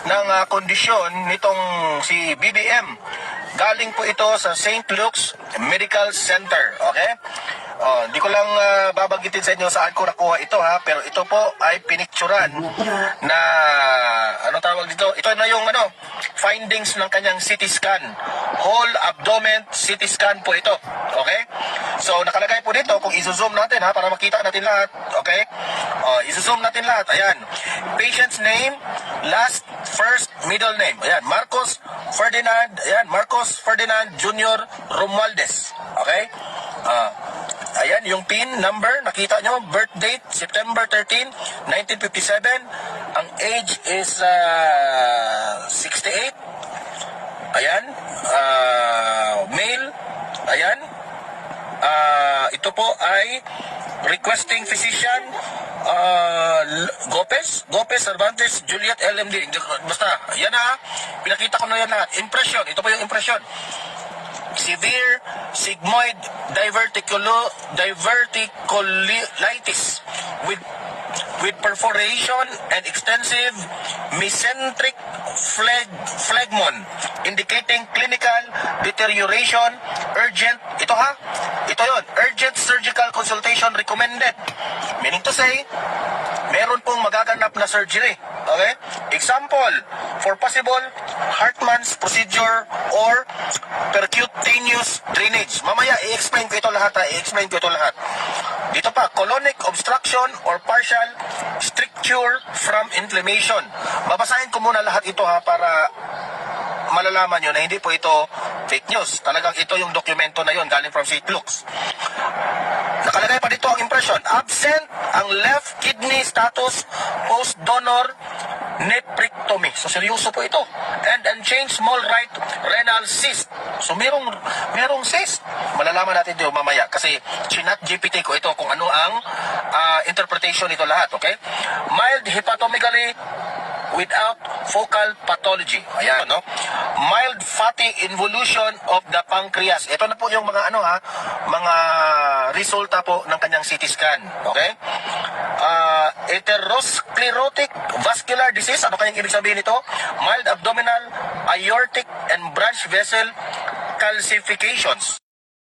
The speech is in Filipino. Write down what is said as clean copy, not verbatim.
ng kondisyon nitong si BBM. Galing po ito sa St. Luke's Medical Center. Okay? Di ko lang babanggitin sa inyo saan ko nakuha ito ha, pero ito po ay pinicturan na ano tawag dito? Ito na yung findings ng kanyang CT scan. Whole abdomen CT scan po ito. Okay? So nakalagay po dito kung i-zoom natin ha para makita natin lahat. Okay? I-zoom natin lahat. Ayan. Patient's name, last, first, middle name. Ayan, Marcos Ferdinand. Ayan, Marcos Ferdinand Jr. Romualdez. Okay? Ayan, yung PIN number, nakita nyo, birth date, September 13, 1957. Ang age is 68. Ayan, male. Ayan, ito po ay requesting physician, Gopez Cervantes Juliet LMD. Basta, yan na, pinakita ko na yan lahat. Impression, ito po yung impression. Severe sigmoid diverticulitis with perforation and extensive mesenteric phlegmon indicating clinical deterioration. Urgent, ito ha, ito yon, urgent surgical consultation recommended, meaning to say meron pong magaganap na surgery. Okay? Example, for possible Hartmann's procedure or percutaneous drainage. Mamaya, i-explain ko ito lahat ha. I-explain ko ito lahat. Dito pa, colonic obstruction or partial stricture from inflammation. Babasahin ko muna lahat ito ha para malalaman nyo na hindi po ito fake news. Talagang ito yung dokumento na yun galing from St. Luke's. Nakalagay pa dito ang impression. Absent ang left kidney status post-donor nephrectomy. So, seryoso po ito. And unchanged small right renal cyst. So, merong cyst. Malalaman natin ito mamaya kasi chinat GPT ko ito kung ano ang interpretation nito lahat. Okay? Mild hepatomegaly without focal pathology. Ayan, no? Mild fatty involution of the pancreas. Ito na po yung mga mga resulta po ng kanyang CT scan. Okay? Atherosclerotic vascular disease. Ano kayang ibig sabihin nito? Mild abdominal aortic and branch vessel calcifications.